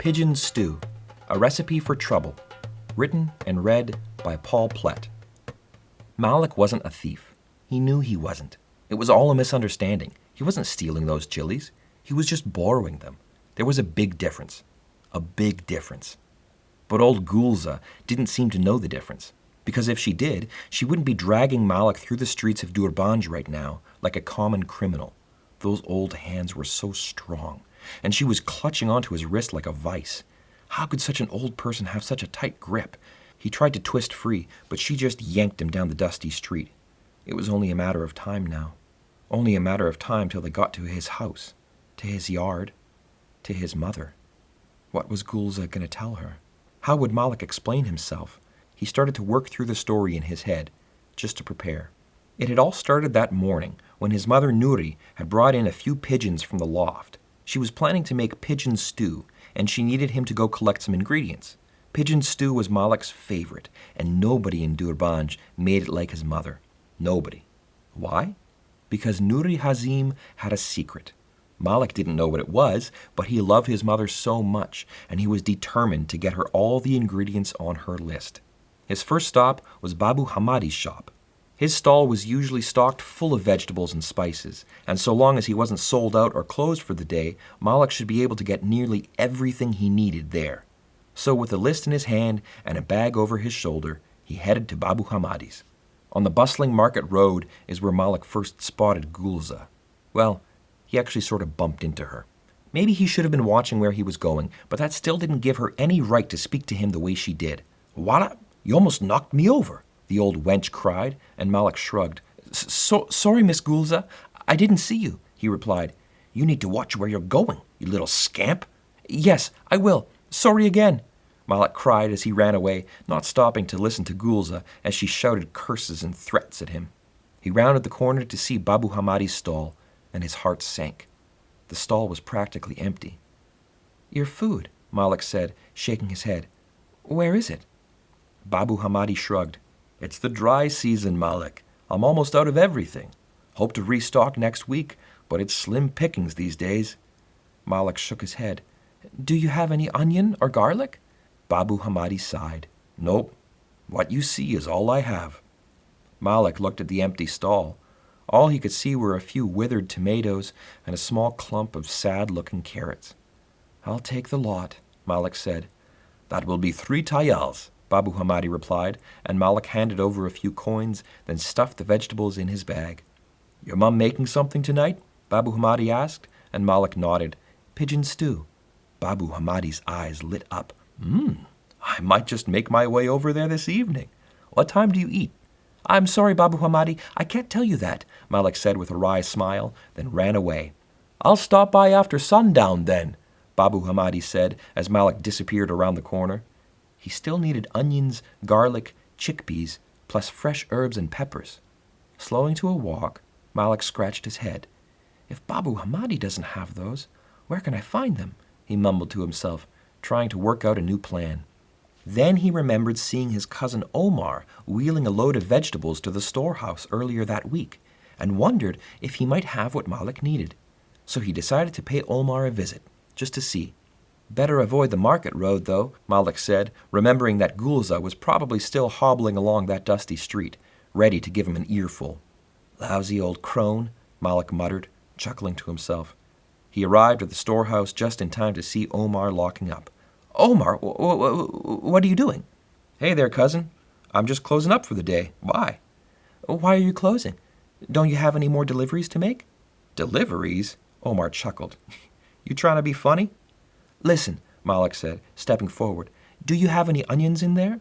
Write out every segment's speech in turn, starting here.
Pigeon Stew, A Recipe for Trouble, written and read by Plett. Malek wasn't a thief. He knew he wasn't. It was all a misunderstanding. He wasn't stealing those chilies. He was just borrowing them. There was a big difference. A big difference. But old Gulza didn't seem to know the difference, because if she did, she wouldn't be dragging Malek through the streets of Durbanj right now like a common criminal. Those old hands were so strong, and she was clutching onto his wrist like a vice. How could such an old person have such a tight grip? He tried to twist free, but she just yanked him down the dusty street. It was only a matter of time now. Only a matter of time till they got to his house, to his yard, to his mother. What was Gulza going to tell her? How would Malek explain himself? He started to work through the story in his head, just to prepare. It had all started that morning when his mother Nuri had brought in a few pigeons from the loft. She was planning to make pigeon stew, and she needed him to go collect some ingredients. Pigeon stew was Malek's favorite, and nobody in Durbanj made it like his mother. Nobody. Why? Because Nuri Hazim had a secret. Malek didn't know what it was, but he loved his mother so much, and he was determined to get her all the ingredients on her list. His first stop was Babu Hamadi's shop. His stall was usually stocked full of vegetables and spices, and so long as he wasn't sold out or closed for the day, Malek should be able to get nearly everything he needed there. So with a list in his hand and a bag over his shoulder, he headed to Babu Hamadi's. On the bustling market road is where Malek first spotted Gulza. Well, he actually sort of bumped into her. Maybe he should have been watching where he was going, but that still didn't give her any right to speak to him the way she did. "Walla, you almost knocked me over," the old wench cried, and Malek shrugged. Sorry, Miss Gulza, I didn't see you," he replied. "You need to watch where you're going, you little scamp." "Yes, I will. Sorry again," Malek cried as he ran away, not stopping to listen to Gulza as she shouted curses and threats at him. He rounded the corner to see Babu Hamadi's stall, and his heart sank. The stall was practically empty. "Your food," Malek said, shaking his head. "Where is it?" Babu Hamadi shrugged. "It's the dry season, Malek. I'm almost out of everything. Hope to restock next week, but it's slim pickings these days." Malek shook his head. "Do you have any onion or garlic?" Babu Hamadi sighed. "Nope. What you see is all I have." Malek looked at the empty stall. All he could see were a few withered tomatoes and a small clump of sad-looking carrots. "I'll take the lot," Malek said. "That will be 3 tayals," Babu Hamadi replied, and Malek handed over a few coins, then stuffed the vegetables in his bag. "Your mum making something tonight?" Babu Hamadi asked, and Malek nodded. "Pigeon stew." Babu Hamadi's eyes lit up. I might just make my way over there this evening. What time do you eat?" "I'm sorry, Babu Hamadi, I can't tell you that," Malek said with a wry smile, then ran away. "I'll stop by after sundown then," Babu Hamadi said as Malek disappeared around the corner. He still needed onions, garlic, chickpeas, plus fresh herbs and peppers. Slowing to a walk, Malek scratched his head. "If Babu Hamadi doesn't have those, where can I find them?" he mumbled to himself, trying to work out a new plan. Then he remembered seeing his cousin Omar wheeling a load of vegetables to the storehouse earlier that week, and wondered if he might have what Malek needed. So he decided to pay Omar a visit, just to see. "Better avoid the market road, though," Malek said, remembering that Gulza was probably still hobbling along that dusty street, ready to give him an earful. "Lousy old crone," Malek muttered, chuckling to himself. He arrived at the storehouse just in time to see Omar locking up. "Omar, what are you doing?" "Hey there, cousin. I'm just closing up for the day. Why?" "Why are you closing? Don't you have any more deliveries to make?" "Deliveries?" Omar chuckled. "You trying to be funny?" "Listen," Malek said, stepping forward. "Do you have any onions in there?"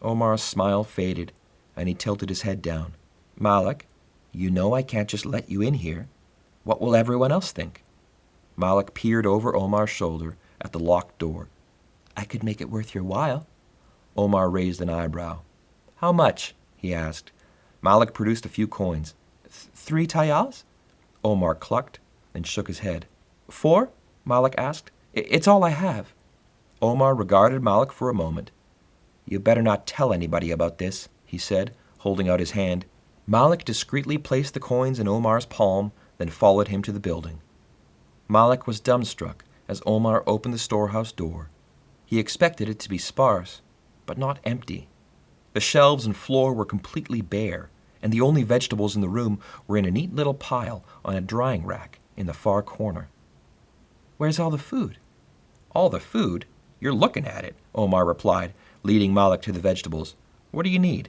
Omar's smile faded, and he tilted his head down. "Malek, you know I can't just let you in here. What will everyone else think?" Malek peered over Omar's shoulder at the locked door. "I could make it worth your while." Omar raised an eyebrow. "How much?" he asked. Malek produced a few coins. 3 tayals?" Omar clucked and shook his head. 4? Malek asked. "It's all I have." Omar regarded Malek for a moment. "You better not tell anybody about this," he said, holding out his hand. Malek discreetly placed the coins in Omar's palm, then followed him to the building. Malek was dumbstruck as Omar opened the storehouse door He expected it to be sparse, but not empty. The shelves and floor were completely bare, and the only vegetables in the room were in a neat little pile on a drying rack in the far corner. "Where's all the food?" "All the food? You're looking at it," Omar replied, leading Malek to the vegetables. "What do you need?"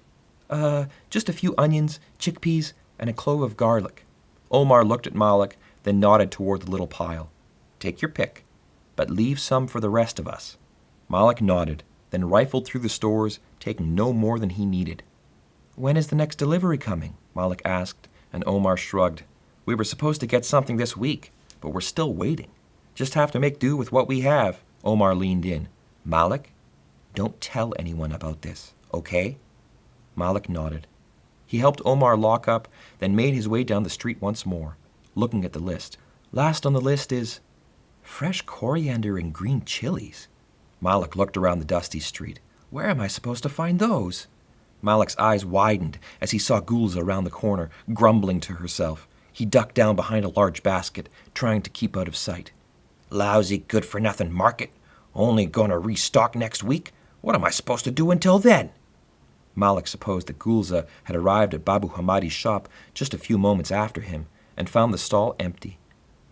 Just a few onions, chickpeas, and a clove of garlic." Omar looked at Malek, then nodded toward the little pile. "Take your pick, but leave some for the rest of us." Malek nodded, then rifled through the stores, taking no more than he needed. "When is the next delivery coming?" Malek asked, and Omar shrugged. "We were supposed to get something this week, but we're still waiting. Just have to make do with what we have." Omar leaned in. "Malek, don't tell anyone about this, okay?" Malek nodded. He helped Omar lock up, then made his way down the street once more, looking at the list. "Last on the list is fresh coriander and green chilies." Malek looked around the dusty street. "Where am I supposed to find those?" Malek's eyes widened as he saw Gulza around the corner, grumbling to herself. He ducked down behind a large basket, trying to keep out of sight. "Lousy good-for-nothing market. Only gonna restock next week. What am I supposed to do until then?" Malek supposed that Gulza had arrived at Babu Hamadi's shop just a few moments after him and found the stall empty.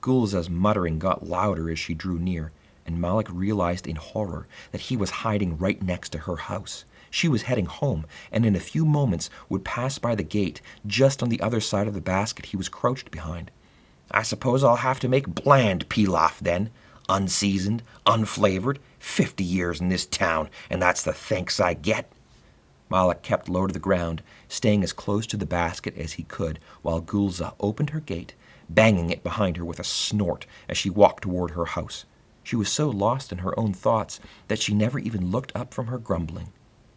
Gulza's muttering got louder as she drew near, and Malek realized in horror that he was hiding right next to her house. She was heading home, and in a few moments would pass by the gate just on the other side of the basket he was crouched behind. "I suppose I'll have to make bland pilaf then. Unseasoned, unflavored, 50 years in this town, and that's the thanks I get." Malek kept low to the ground, staying as close to the basket as he could, while Gulza opened her gate, banging it behind her with a snort as she walked toward her house. She was so lost in her own thoughts that she never even looked up from her grumbling.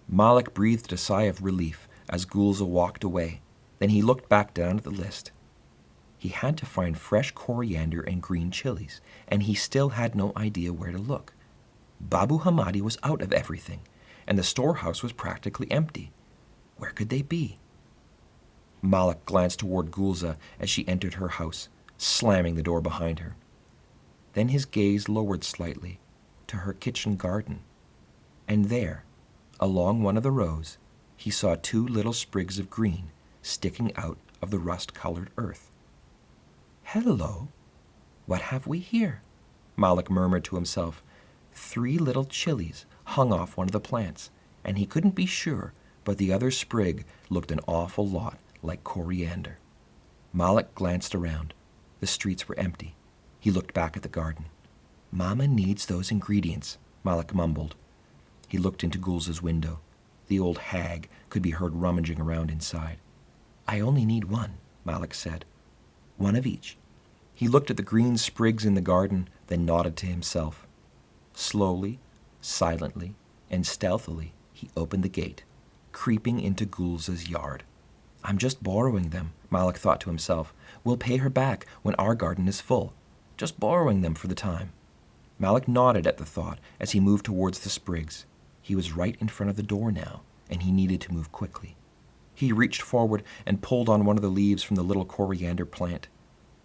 Malek breathed a sigh of relief as Gulza walked away. Then he looked back down at the list. He had to find fresh coriander and green chilies, and he still had no idea where to look. Babu Hamadi was out of everything, and the storehouse was practically empty. Where could they be? Malek glanced toward Gulza as she entered her house, slamming the door behind her. Then his gaze lowered slightly to her kitchen garden, and there, along one of the rows, he saw 2 little sprigs of green sticking out of the rust-colored earth. "Hello, what have we here?" Malek murmured to himself. 3 little chilies hung off one of the plants, and he couldn't be sure, but the other sprig looked an awful lot like coriander. Malek glanced around. The streets were empty. He looked back at the garden. "Mama needs those ingredients," Malek mumbled. He looked into Gulza's window. The old hag could be heard rummaging around inside. "I only need 1, Malek said. "1 of each." He looked at the green sprigs in the garden, then nodded to himself. Slowly, silently, and stealthily, he opened the gate, creeping into Gulza's yard. "I'm just borrowing them," Malek thought to himself. "We'll pay her back when our garden is full. Just borrowing them for the time." Malek nodded at the thought as he moved towards the sprigs. He was right in front of the door now, and he needed to move quickly. He reached forward and pulled on one of the leaves from the little coriander plant.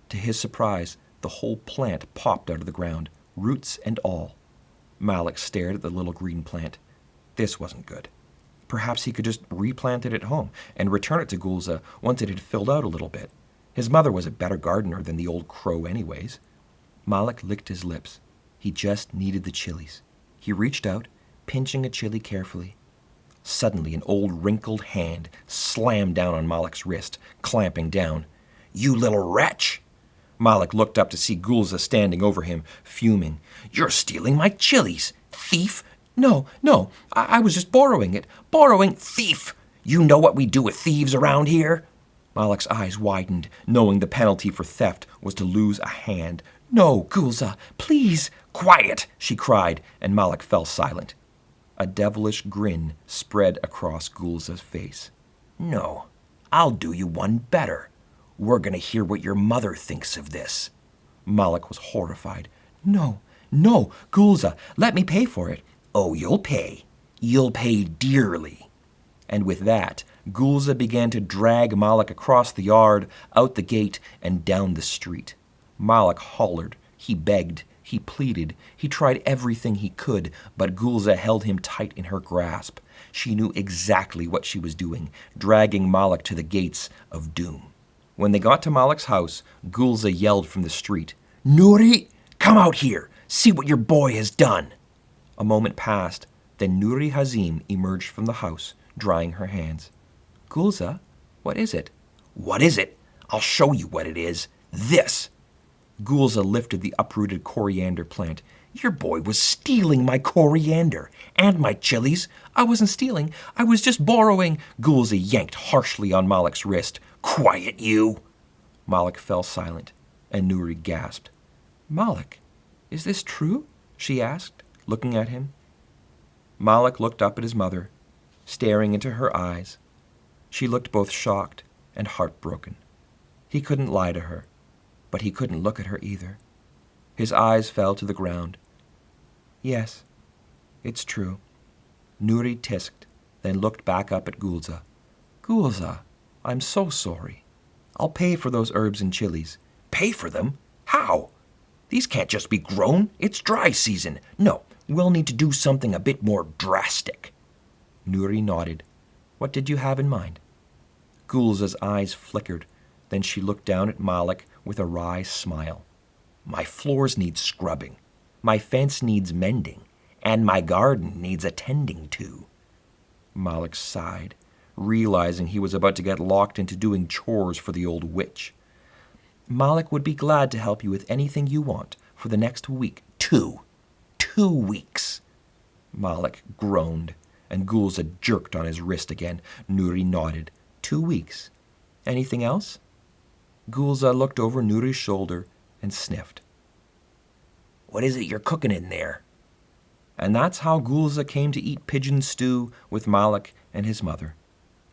To his surprise, the whole plant popped out of the ground, roots and all. Malek stared at the little green plant. This wasn't good. Perhaps he could just replant it at home and return it to Gulza once it had filled out a little bit. His mother was a better gardener than the old crow anyways. Malek licked his lips. He just needed the chilies. He reached out, pinching a chili carefully. Suddenly, an old wrinkled hand slammed down on Malek's wrist, clamping down. "You little wretch!" Malek looked up to see Gulza standing over him, fuming. "You're stealing my chilies, thief!" No, I was just borrowing it. Borrowing, thief! You know what we do with thieves around here?" Malek's eyes widened, knowing the penalty for theft was to lose a hand. "No, Gulza, please!" "Quiet!" she cried, and Malek fell silent. A devilish grin spread across Gulza's face. "No, I'll do you one better. We're going to hear what your mother thinks of this." Malek was horrified. No, Gulza, let me pay for it." "Oh, you'll pay. You'll pay dearly." And with that, Gulza began to drag Malek across the yard, out the gate, and down the street. Malek hollered. He begged. He pleaded. He tried everything he could, but Gulza held him tight in her grasp. She knew exactly what she was doing, dragging Malek to the gates of doom. When they got to Malek's house, Gulza yelled from the street, "Nuri, come out here! See what your boy has done!" A moment passed, then Nuri Hazim emerged from the house, drying her hands. "Gulza, what is it?" "What is it? I'll show you what it is. This!" Gulza lifted the uprooted coriander plant. "Your boy was stealing my coriander and my chilies." "I wasn't stealing. I was just borrowing." Gulza yanked harshly on Malek's wrist. "Quiet, you!" Malek fell silent, and Nuri gasped. "Malek, is this true?" she asked, looking at him. Malek looked up at his mother, staring into her eyes. She looked both shocked and heartbroken. He couldn't lie to her, but he couldn't look at her either. His eyes fell to the ground. "Yes, it's true." Nuri tisked, then looked back up at Gulza. "Gulza, I'm so sorry. I'll pay for those herbs and chilies." "Pay for them? How? These can't just be grown. It's dry season. No, we'll need to do something a bit more drastic." Nuri nodded. "What did you have in mind?" Gulza's eyes flickered. Then she looked down at Malek with a wry smile. "My floors need scrubbing, my fence needs mending, and my garden needs attending to." Malek sighed, realizing he was about to get locked into doing chores for the old witch. "Malek would be glad to help you with anything you want for the next week." Two weeks. Malek groaned, and Gulza jerked on his wrist again. Nuri nodded. 2 weeks. Anything else? Gulza looked over Nuri's shoulder and sniffed. "What is it you're cooking in there?" And that's how Gulza came to eat pigeon stew with Malek and his mother.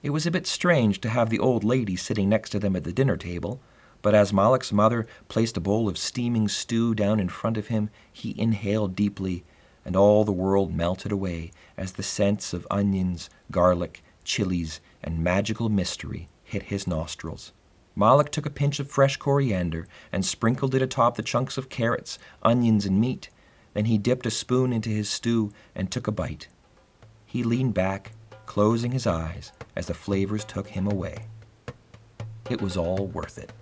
It was a bit strange to have the old lady sitting next to them at the dinner table, but as Malek's mother placed a bowl of steaming stew down in front of him, he inhaled deeply, and all the world melted away as the scents of onions, garlic, chilies, and magical mystery hit his nostrils. Malek took a pinch of fresh coriander and sprinkled it atop the chunks of carrots, onions, and meat. Then he dipped a spoon into his stew and took a bite. He leaned back, closing his eyes as the flavors took him away. It was all worth it.